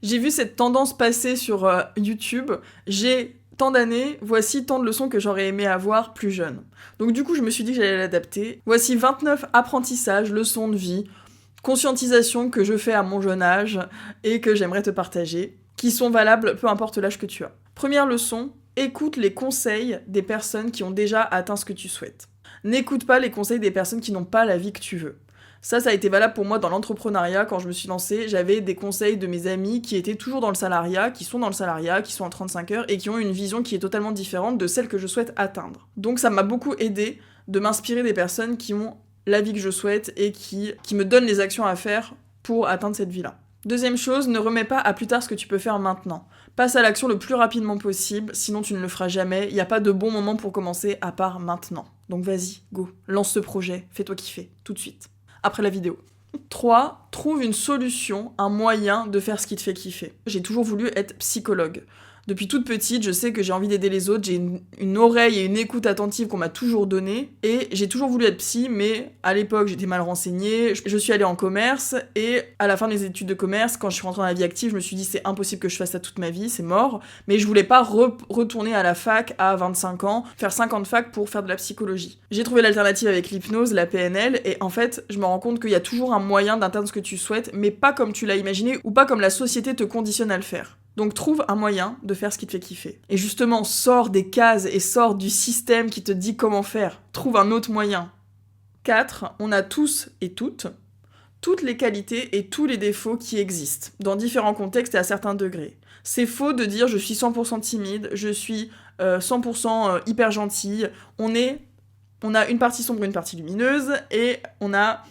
J'ai vu cette tendance passer sur YouTube, j'ai tant d'années, voici tant de leçons que j'aurais aimé avoir plus jeune. Donc du coup, je me suis dit que j'allais l'adapter. Voici 29 apprentissages, leçons de vie, conscientisation que je fais à mon jeune âge et que j'aimerais te partager, qui sont valables peu importe l'âge que tu as. Première leçon, écoute les conseils des personnes qui ont déjà atteint ce que tu souhaites. N'écoute pas les conseils des personnes qui n'ont pas la vie que tu veux. Ça a été valable pour moi dans l'entrepreneuriat. Quand je me suis lancée, j'avais des conseils de mes amis qui étaient toujours dans le salariat, qui sont dans le salariat, qui sont en 35 heures et qui ont une vision qui est totalement différente de celle que je souhaite atteindre. Donc ça m'a beaucoup aidé de m'inspirer des personnes qui ont la vie que je souhaite et qui me donnent les actions à faire pour atteindre cette vie-là. Deuxième chose, ne remets pas à plus tard ce que tu peux faire maintenant. Passe à l'action le plus rapidement possible, sinon tu ne le feras jamais. Il n'y a pas de bon moment pour commencer à part maintenant. Donc vas-y, go, lance ce projet, fais-toi kiffer, tout de suite. Après la vidéo. 3. Trouve une solution, un moyen de faire ce qui te fait kiffer. J'ai toujours voulu être psychologue. Depuis toute petite, je sais que j'ai envie d'aider les autres, j'ai une oreille et une écoute attentive qu'on m'a toujours donnée, et j'ai toujours voulu être psy, mais à l'époque j'étais mal renseignée, je suis allée en commerce, et à la fin de mes études de commerce, quand je suis rentrée dans la vie active, je me suis dit c'est impossible que je fasse ça toute ma vie, c'est mort, mais je voulais pas retourner à la fac à 25 ans, faire 5 ans de fac pour faire de la psychologie. J'ai trouvé l'alternative avec l'hypnose, la PNL, et en fait, je me rends compte qu'il y a toujours un moyen d'atteindre ce que tu souhaites, mais pas comme tu l'as imaginé, ou pas comme la société te conditionne à le faire. Donc trouve un moyen de faire ce qui te fait kiffer. Et justement, sors des cases et sors du système qui te dit comment faire. Trouve un autre moyen. 4. On a tous et toutes les qualités et tous les défauts qui existent, dans différents contextes et à certains degrés. C'est faux de dire je suis 100% timide, je suis 100% hyper gentille. On a une partie sombre et une partie lumineuse, et on a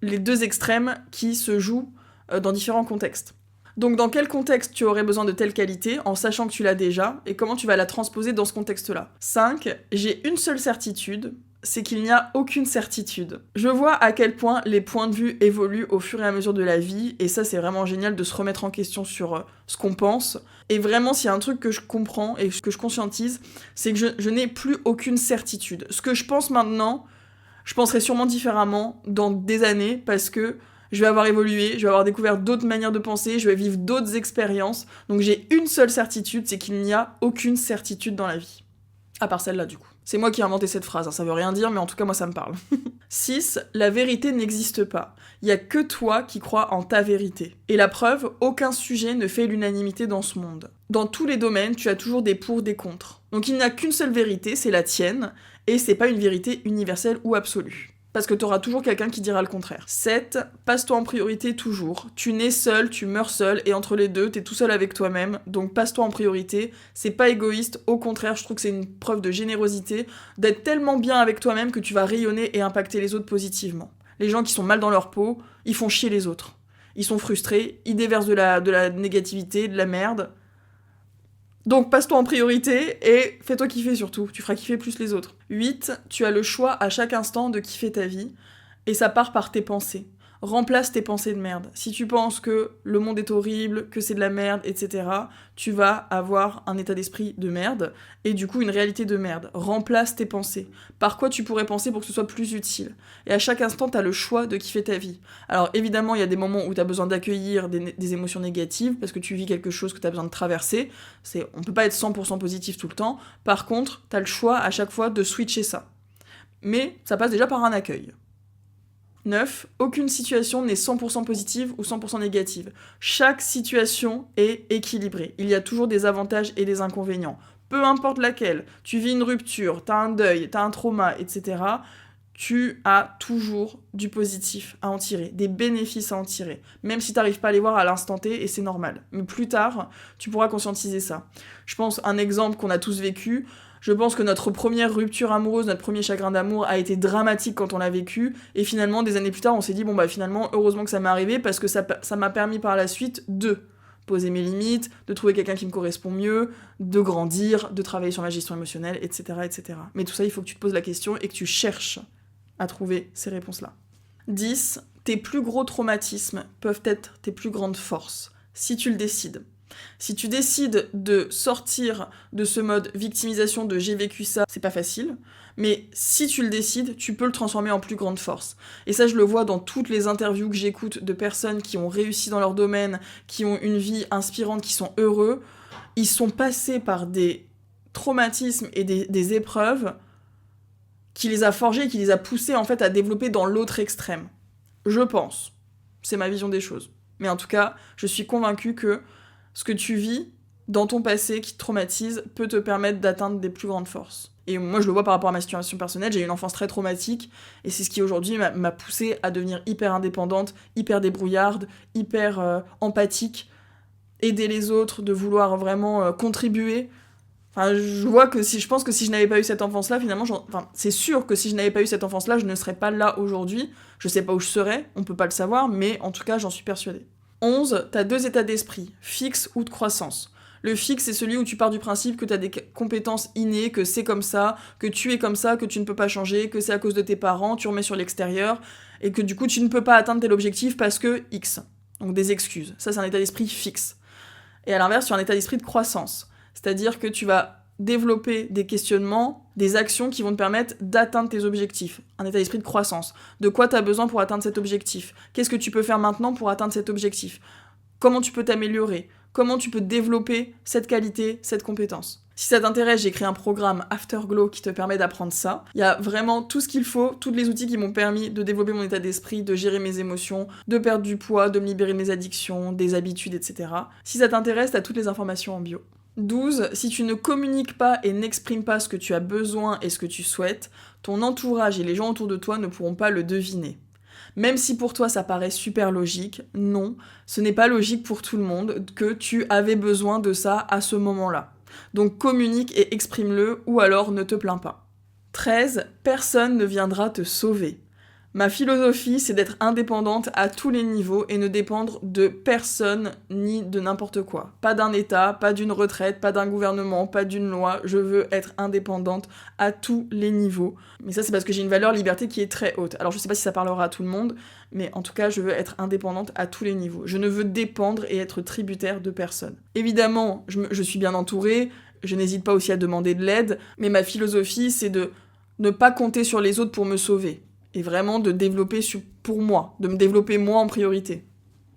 les deux extrêmes qui se jouent dans différents contextes. Donc dans quel contexte tu aurais besoin de telle qualité, en sachant que tu l'as déjà, et comment tu vas la transposer dans ce contexte-là. 5. J'ai une seule certitude, c'est qu'il n'y a aucune certitude. Je vois à quel point les points de vue évoluent au fur et à mesure de la vie, et ça c'est vraiment génial de se remettre en question sur ce qu'on pense. Et vraiment, s'il y a un truc que je comprends et que je conscientise, c'est que je n'ai plus aucune certitude. Ce que je pense maintenant, je penserai sûrement différemment dans des années, parce que je vais avoir évolué, je vais avoir découvert d'autres manières de penser, je vais vivre d'autres expériences. Donc j'ai une seule certitude, c'est qu'il n'y a aucune certitude dans la vie. À part celle-là, du coup. C'est moi qui ai inventé cette phrase, hein, ça veut rien dire, mais en tout cas, moi, ça me parle. 6. La vérité n'existe pas. Il y a que toi qui crois en ta vérité. Et la preuve, aucun sujet ne fait l'unanimité dans ce monde. Dans tous les domaines, tu as toujours des pour, des contre. Donc il n'y a qu'une seule vérité, c'est la tienne, et c'est pas une vérité universelle ou absolue. Parce que t'auras toujours quelqu'un qui dira le contraire. 7. Passe-toi en priorité toujours. Tu nais seul, tu meurs seul, et entre les deux, t'es tout seul avec toi-même, donc passe-toi en priorité. C'est pas égoïste, au contraire, je trouve que c'est une preuve de générosité, d'être tellement bien avec toi-même que tu vas rayonner et impacter les autres positivement. Les gens qui sont mal dans leur peau, ils font chier les autres. Ils sont frustrés, ils déversent de la négativité, de la merde. Donc passe-toi en priorité et fais-toi kiffer surtout, tu feras kiffer plus les autres. 8. Tu as le choix à chaque instant de kiffer ta vie, et ça part par tes pensées. Remplace tes pensées de merde. Si tu penses que le monde est horrible, que c'est de la merde, etc., tu vas avoir un état d'esprit de merde, et du coup une réalité de merde. Remplace tes pensées. Par quoi tu pourrais penser pour que ce soit plus utile. Et à chaque instant, t'as le choix de kiffer ta vie. Alors évidemment, il y a des moments où t'as besoin d'accueillir des émotions négatives, parce que tu vis quelque chose que t'as besoin de traverser. On peut pas être 100% positif tout le temps. Par contre, t'as le choix à chaque fois de switcher ça. Mais ça passe déjà par un accueil. 9. Aucune situation n'est 100% positive ou 100% négative. Chaque situation est équilibrée. Il y a toujours des avantages et des inconvénients. Peu importe laquelle, tu vis une rupture, t'as un deuil, t'as un trauma, etc., tu as toujours du positif à en tirer, des bénéfices à en tirer, même si t'arrives pas à les voir à l'instant T, et c'est normal. Mais plus tard, tu pourras conscientiser ça. Je pense un exemple qu'on a tous vécu. Je pense que notre première rupture amoureuse, notre premier chagrin d'amour a été dramatique quand on l'a vécu, et finalement, des années plus tard, on s'est dit, bon bah finalement, heureusement que ça m'est arrivé, parce que ça m'a permis par la suite de poser mes limites, de trouver quelqu'un qui me correspond mieux, de grandir, de travailler sur ma gestion émotionnelle, etc., etc. Mais tout ça, il faut que tu te poses la question et que tu cherches à trouver ces réponses-là. 10. Tes plus gros traumatismes peuvent être tes plus grandes forces, si tu le décides. Si tu décides de sortir de ce mode victimisation de j'ai vécu ça, c'est pas facile, mais si tu le décides, tu peux le transformer en plus grande force. Et ça, je le vois dans toutes les interviews que j'écoute de personnes qui ont réussi dans leur domaine, qui ont une vie inspirante, qui sont heureux. Ils sont passés par des traumatismes et des épreuves qui les a forgés, qui les a poussés en fait à développer dans l'autre extrême. Je pense. C'est ma vision des choses. Mais en tout cas, je suis convaincue que ce que tu vis dans ton passé qui te traumatise peut te permettre d'atteindre des plus grandes forces. Et moi, je le vois par rapport à ma situation personnelle, j'ai eu une enfance très traumatique, et c'est ce qui aujourd'hui m'a poussée à devenir hyper indépendante, hyper débrouillarde, hyper empathique, aider les autres, de vouloir vraiment contribuer. Enfin, je pense que si je n'avais pas eu cette enfance-là, finalement, c'est sûr que si je n'avais pas eu cette enfance-là, je ne serais pas là aujourd'hui. Je sais pas où je serais, on peut pas le savoir, mais en tout cas, j'en suis persuadée. 11, t'as 2 états d'esprit, fixe ou de croissance. Le fixe, c'est celui où tu pars du principe que t'as des compétences innées, que c'est comme ça, que tu es comme ça, que tu ne peux pas changer, que c'est à cause de tes parents, tu remets sur l'extérieur, et que du coup, tu ne peux pas atteindre tel objectif parce que X. Donc des excuses. Ça, c'est un état d'esprit fixe. Et à l'inverse, tu as un état d'esprit de croissance. C'est-à-dire que tu vas développer des questionnements, des actions qui vont te permettre d'atteindre tes objectifs. Un état d'esprit de croissance. De quoi tu as besoin pour atteindre cet objectif ? Qu'est-ce que tu peux faire maintenant pour atteindre cet objectif ? Comment tu peux t'améliorer ? Comment tu peux développer cette qualité, cette compétence ? Si ça t'intéresse, j'ai créé un programme Afterglow qui te permet d'apprendre ça. Il y a vraiment tout ce qu'il faut, tous les outils qui m'ont permis de développer mon état d'esprit, de gérer mes émotions, de perdre du poids, de me libérer de mes addictions, des habitudes, etc. Si ça t'intéresse, t'as toutes les informations en bio. 12. Si tu ne communiques pas et n'exprimes pas ce que tu as besoin et ce que tu souhaites, ton entourage et les gens autour de toi ne pourront pas le deviner. Même si pour toi ça paraît super logique, non, ce n'est pas logique pour tout le monde que tu avais besoin de ça à ce moment-là. Donc communique et exprime-le ou alors ne te plains pas. 13. Personne ne viendra te sauver. Ma philosophie, c'est d'être indépendante à tous les niveaux et ne dépendre de personne ni de n'importe quoi. Pas d'un État, pas d'une retraite, pas d'un gouvernement, pas d'une loi. Je veux être indépendante à tous les niveaux. Mais ça, c'est parce que j'ai une valeur liberté qui est très haute. Alors, je sais pas si ça parlera à tout le monde, mais en tout cas, je veux être indépendante à tous les niveaux. Je ne veux dépendre et être tributaire de personne. Évidemment, je suis bien entourée, je n'hésite pas aussi à demander de l'aide, mais ma philosophie, c'est de ne pas compter sur les autres pour me sauver. Et vraiment de développer pour moi, de me développer moi en priorité.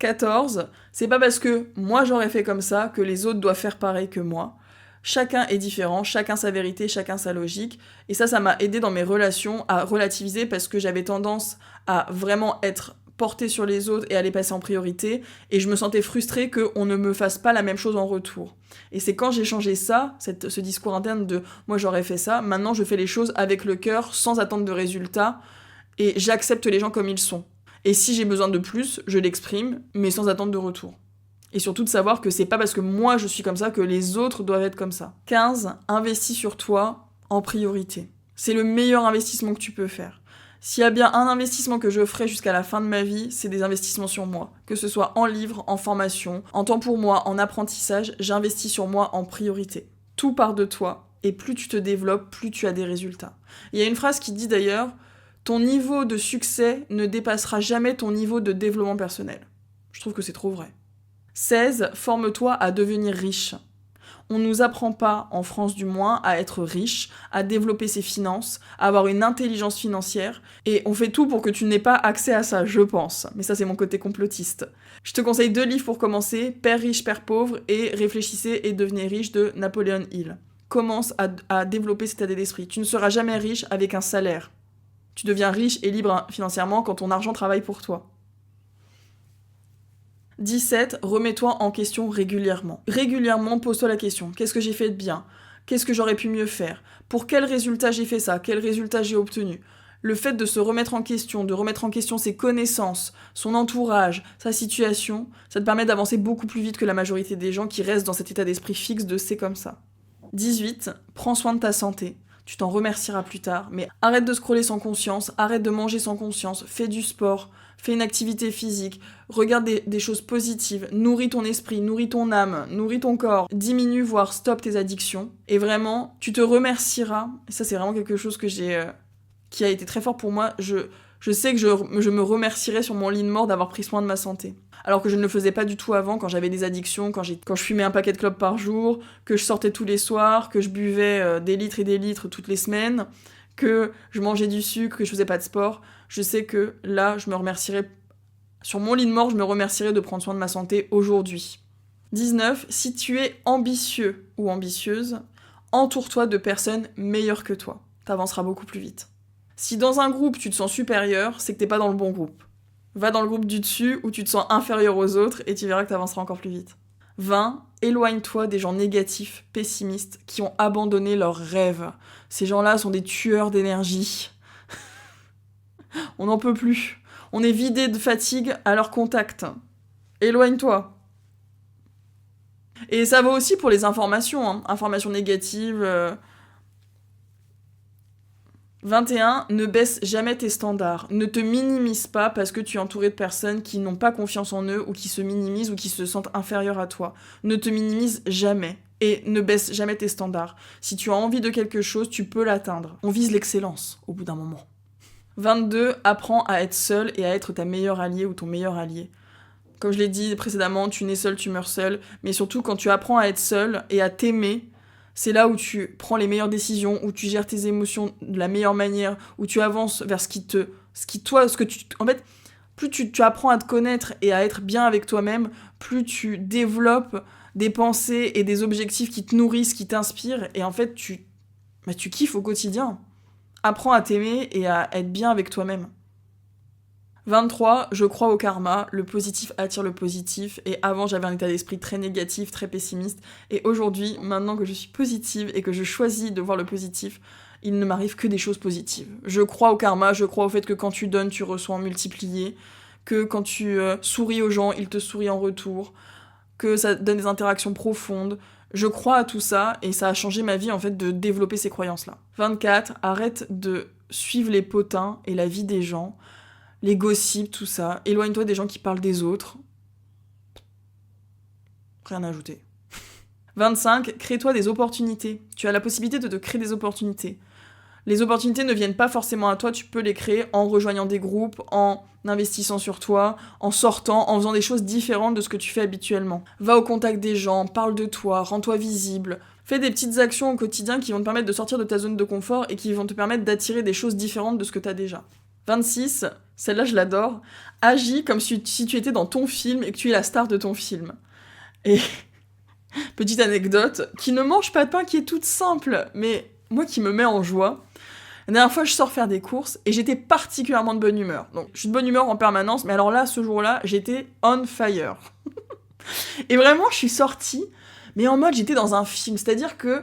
14, c'est pas parce que moi j'aurais fait comme ça que les autres doivent faire pareil que moi. Chacun est différent, chacun sa vérité, chacun sa logique. Et ça m'a aidé dans mes relations à relativiser parce que j'avais tendance à vraiment être portée sur les autres et à les passer en priorité. Et je me sentais frustrée qu'on ne me fasse pas la même chose en retour. Et c'est quand j'ai changé ça, ce discours interne de « moi j'aurais fait ça », maintenant je fais les choses avec le cœur, sans attendre de résultats. Et j'accepte les gens comme ils sont. Et si j'ai besoin de plus, je l'exprime, mais sans attendre de retour. Et surtout de savoir que c'est pas parce que moi je suis comme ça que les autres doivent être comme ça. 15. Investis sur toi en priorité. C'est le meilleur investissement que tu peux faire. S'il y a bien un investissement que je ferai jusqu'à la fin de ma vie, c'est des investissements sur moi. Que ce soit en livres, en formation, en temps pour moi, en apprentissage, j'investis sur moi en priorité. Tout part de toi, et plus tu te développes, plus tu as des résultats. Il y a une phrase qui dit d'ailleurs « Ton niveau de succès ne dépassera jamais ton niveau de développement personnel ». Je trouve que c'est trop vrai. 16. Forme-toi à devenir riche. On ne nous apprend pas, en France du moins, à être riche, à développer ses finances, à avoir une intelligence financière, et on fait tout pour que tu n'aies pas accès à ça, je pense. Mais ça, c'est mon côté complotiste. Je te conseille 2 livres pour commencer, Père riche, Père pauvre, et Réfléchissez et devenez riche de Napoléon Hill. Commence à développer cet état d'esprit. Tu ne seras jamais riche avec un salaire. Tu deviens riche et libre financièrement quand ton argent travaille pour toi. 17. Remets-toi en question régulièrement. Régulièrement, pose-toi la question. Qu'est-ce que j'ai fait de bien ? Qu'est-ce que j'aurais pu mieux faire ? Pour quel résultat j'ai fait ça ? Quel résultat j'ai obtenu ? Le fait de se remettre en question, de remettre en question ses connaissances, son entourage, sa situation, ça te permet d'avancer beaucoup plus vite que la majorité des gens qui restent dans cet état d'esprit fixe de « c'est comme ça ». 18. Prends soin de ta santé. Tu t'en remercieras plus tard, mais arrête de scroller sans conscience, arrête de manger sans conscience, fais du sport, fais une activité physique, regarde des choses positives, nourris ton esprit, nourris ton âme, nourris ton corps, diminue, voire stoppe tes addictions, et vraiment, tu te remercieras, et ça c'est vraiment quelque chose qui a été très fort pour moi, je Je sais que je me remercierai sur mon lit de mort d'avoir pris soin de ma santé. Alors que je ne le faisais pas du tout avant, quand j'avais des addictions, quand je fumais un paquet de clopes par jour, que je sortais tous les soirs, que je buvais des litres et des litres toutes les semaines, que je mangeais du sucre, que je faisais pas de sport. Je sais que là, je me remercierai, sur mon lit de mort, je me remercierai de prendre soin de ma santé aujourd'hui. 19. Si tu es ambitieux ou ambitieuse, entoure-toi de personnes meilleures que toi. T'avanceras beaucoup plus vite. Si dans un groupe, tu te sens supérieur, c'est que t'es pas dans le bon groupe. Va dans le groupe du dessus où tu te sens inférieur aux autres et tu verras que t'avanceras encore plus vite. 20. Éloigne-toi des gens négatifs, pessimistes, qui ont abandonné leurs rêves. Ces gens-là sont des tueurs d'énergie. On n'en peut plus. On est vidé de fatigue à leur contact. Éloigne-toi. Et ça vaut aussi pour les informations, hein. Informations négatives. 21. Ne baisse jamais tes standards. Ne te minimise pas parce que tu es entouré de personnes qui n'ont pas confiance en eux ou qui se minimisent ou qui se sentent inférieures à toi. Ne te minimise jamais. Et ne baisse jamais tes standards. Si tu as envie de quelque chose, tu peux l'atteindre. On vise l'excellence au bout d'un moment. 22. Apprends à être seul et à être ta meilleure alliée ou ton meilleur allié. Comme je l'ai dit précédemment, tu nais seul, tu meurs seul. Mais surtout, quand tu apprends à être seul et à t'aimer, c'est là où tu prends les meilleures décisions, où tu gères tes émotions de la meilleure manière, où tu avances vers en fait, plus tu apprends à te connaître et à être bien avec toi-même, plus tu développes des pensées et des objectifs qui te nourrissent, qui t'inspirent, et en fait, tu kiffes au quotidien. Apprends à t'aimer et à être bien avec toi-même. 23, je crois au karma, le positif attire le positif, et avant j'avais un état d'esprit très négatif, très pessimiste, et aujourd'hui, maintenant que je suis positive et que je choisis de voir le positif, il ne m'arrive que des choses positives. Je crois au karma, je crois au fait que quand tu donnes, tu reçois en multiplié, que quand tu souris aux gens, ils te sourient en retour, que ça donne des interactions profondes. Je crois à tout ça, et ça a changé ma vie en fait de développer ces croyances-là. 24, arrête de suivre les potins et la vie des gens, les gossips, tout ça. Éloigne-toi des gens qui parlent des autres. Rien à ajouter. 25. Crée-toi des opportunités. Tu as la possibilité de te créer des opportunités. Les opportunités ne viennent pas forcément à toi, tu peux les créer en rejoignant des groupes, en investissant sur toi, en sortant, en faisant des choses différentes de ce que tu fais habituellement. Va au contact des gens, parle de toi, rends-toi visible. Fais des petites actions au quotidien qui vont te permettre de sortir de ta zone de confort et qui vont te permettre d'attirer des choses différentes de ce que tu as déjà. 26, celle-là je l'adore, agis comme si tu étais dans ton film et que tu es la star de ton film. Et petite anecdote, qui ne mange pas de pain, qui est toute simple, mais moi qui me met en joie. La dernière fois, je sors faire des courses et j'étais particulièrement de bonne humeur. Donc, je suis de bonne humeur en permanence, mais alors là, ce jour-là, j'étais on fire. Et vraiment, je suis sortie, mais en mode, j'étais dans un film. C'est-à-dire que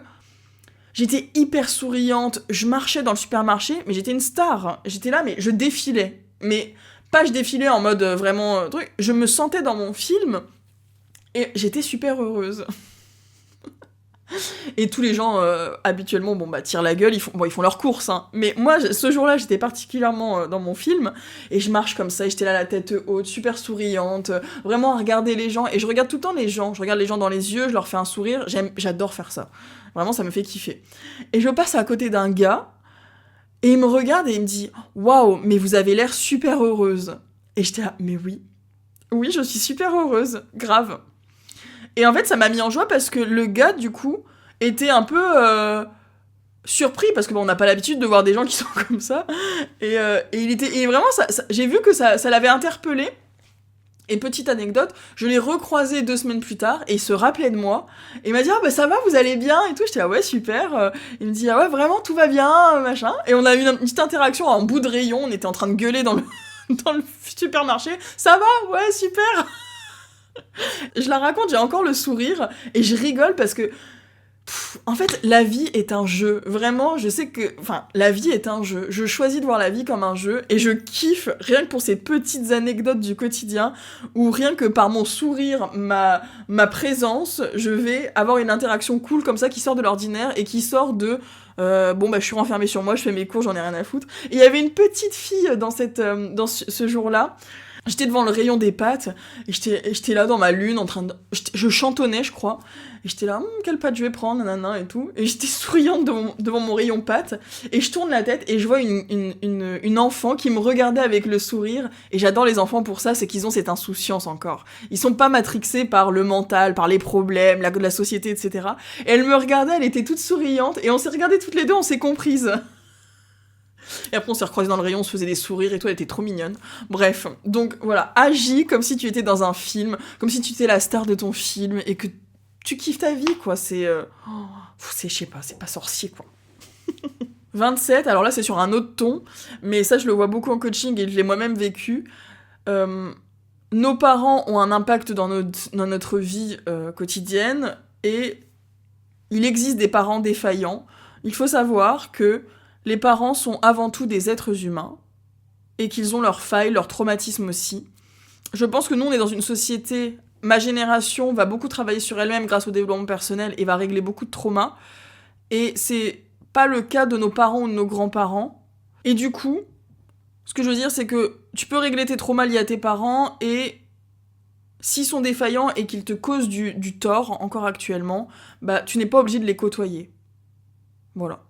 j'étais hyper souriante, je marchais dans le supermarché, mais j'étais une star. J'étais là, mais je défilais. Mais pas je défilais en mode vraiment truc. Je me sentais dans mon film et j'étais super heureuse. Et tous les gens, habituellement, tirent la gueule, ils font leurs courses, hein. Mais moi, ce jour-là, j'étais particulièrement dans mon film, et je marche comme ça, et j'étais là la tête haute, super souriante, vraiment à regarder les gens, et je regarde tout le temps les gens, je regarde les gens dans les yeux, je leur fais un sourire, j'adore faire ça. Vraiment, ça me fait kiffer. Et je passe à côté d'un gars, et il me regarde et il me dit « Waouh, mais vous avez l'air super heureuse !» Et j'étais là « Mais oui, je suis super heureuse, grave !» Et en fait, ça m'a mis en joie parce que le gars, du coup, était un peu surpris parce que on n'a pas l'habitude de voir des gens qui sont comme ça. Et vraiment, j'ai vu que ça l'avait interpellé. Et petite anecdote, je l'ai recroisé 2 semaines plus tard et il se rappelait de moi. Et il m'a dit « Ah bah ça va, vous allez bien ?» et tout. J'étais « Ah ouais, super. » Il me dit « Ah ouais, vraiment, tout va bien, machin. » Et on a eu une petite interaction en bout de rayon. On était en train de gueuler dans le supermarché. « Ça va? Ouais, super. » Je la raconte, j'ai encore le sourire et je rigole parce que en fait la vie est un jeu, vraiment. Je sais que la vie est un jeu, je choisis de voir la vie comme un jeu et je kiffe rien que pour ces petites anecdotes du quotidien où rien que par mon sourire, ma présence, je vais avoir une interaction cool comme ça qui sort de l'ordinaire et qui sort de je suis renfermée sur moi, je fais mes cours, j'en ai rien à foutre. Et il y avait une petite fille dans ce jour-là. J'étais devant le rayon des pâtes, et j'étais là dans ma lune, en train de... Je chantonnais, je crois, et j'étais là, quelle pâte je vais prendre, nanana, et tout, et j'étais souriante devant mon rayon pâtes, et je tourne la tête, et je vois une enfant qui me regardait avec le sourire, et j'adore les enfants pour ça, c'est qu'ils ont cette insouciance encore. Ils sont pas matrixés par le mental, par les problèmes, la société, etc. Et elle me regardait, elle était toute souriante, et on s'est regardées toutes les deux, on s'est comprises. Et après on s'est recroisés dans le rayon, on se faisait des sourires et tout, elle était trop mignonne. Bref, donc voilà, agis comme si tu étais dans un film, comme si tu étais la star de ton film et que tu kiffes ta vie, quoi. C'est, je sais pas, c'est pas sorcier, quoi. 27, alors là c'est sur un autre ton, mais ça je le vois beaucoup en coaching et je l'ai moi-même vécu. Nos parents ont un impact dans notre vie quotidienne et il existe des parents défaillants. Il faut savoir que les parents sont avant tout des êtres humains et qu'ils ont leurs failles, leurs traumatismes aussi. Je pense que nous, on est dans une société... Ma génération va beaucoup travailler sur elle-même grâce au développement personnel et va régler beaucoup de traumas. Et c'est pas le cas de nos parents ou de nos grands-parents. Et du coup, ce que je veux dire, c'est que tu peux régler tes traumas liés à tes parents et s'ils sont défaillants et qu'ils te causent du tort, encore actuellement, bah tu n'es pas obligé de les côtoyer. Voilà.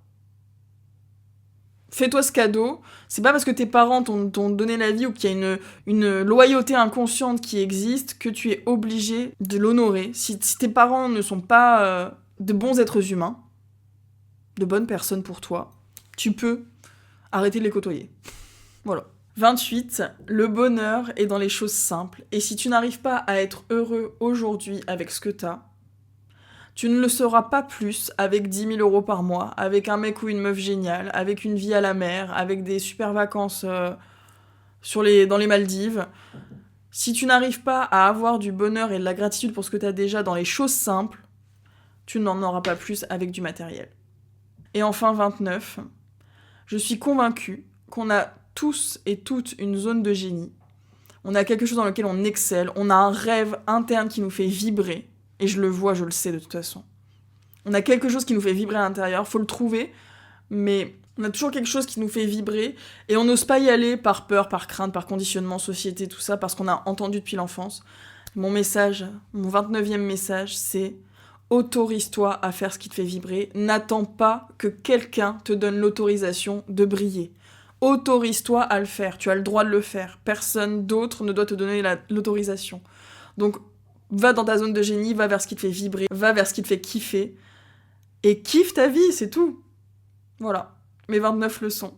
Fais-toi ce cadeau, c'est pas parce que tes parents t'ont donné la vie ou qu'il y a une loyauté inconsciente qui existe que tu es obligé de l'honorer. Si tes parents ne sont pas de bons êtres humains, de bonnes personnes pour toi, tu peux arrêter de les côtoyer. Voilà. 28, le bonheur est dans les choses simples. Et si tu n'arrives pas à être heureux aujourd'hui avec ce que t'as, tu ne le seras pas plus avec 10 000 € par mois, avec un mec ou une meuf géniale, avec une vie à la mer, avec des super vacances dans les Maldives. Si tu n'arrives pas à avoir du bonheur et de la gratitude pour ce que tu as déjà dans les choses simples, tu n'en auras pas plus avec du matériel. Et enfin 29, je suis convaincue qu'on a tous et toutes une zone de génie. On a quelque chose dans lequel on excelle, on a un rêve interne qui nous fait vibrer. Et je le vois, je le sais de toute façon. On a quelque chose qui nous fait vibrer à l'intérieur, faut le trouver, mais on a toujours quelque chose qui nous fait vibrer, et on n'ose pas y aller par peur, par crainte, par conditionnement, société, tout ça, parce qu'on a entendu depuis l'enfance. Mon message, mon 29e message, c'est autorise-toi à faire ce qui te fait vibrer. N'attends pas que quelqu'un te donne l'autorisation de briller. Autorise-toi à le faire, tu as le droit de le faire. Personne d'autre ne doit te donner l'autorisation. Donc, va dans ta zone de génie, va vers ce qui te fait vibrer, va vers ce qui te fait kiffer. Et kiffe ta vie, c'est tout. Voilà, mes 29 leçons.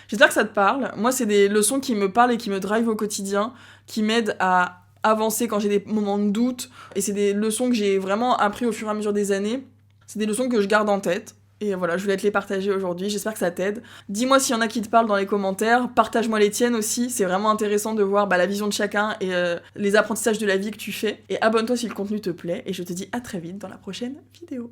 J'espère que ça te parle. Moi, c'est des leçons qui me parlent et qui me drive au quotidien, qui m'aident à avancer quand j'ai des moments de doute. Et c'est des leçons que j'ai vraiment appris au fur et à mesure des années. C'est des leçons que je garde en tête. Et voilà, je voulais te les partager aujourd'hui, j'espère que ça t'aide. Dis-moi s'il y en a qui te parlent dans les commentaires, partage-moi les tiennes aussi, c'est vraiment intéressant de voir la vision de chacun et les apprentissages de la vie que tu fais. Et abonne-toi si le contenu te plaît, et je te dis à très vite dans la prochaine vidéo.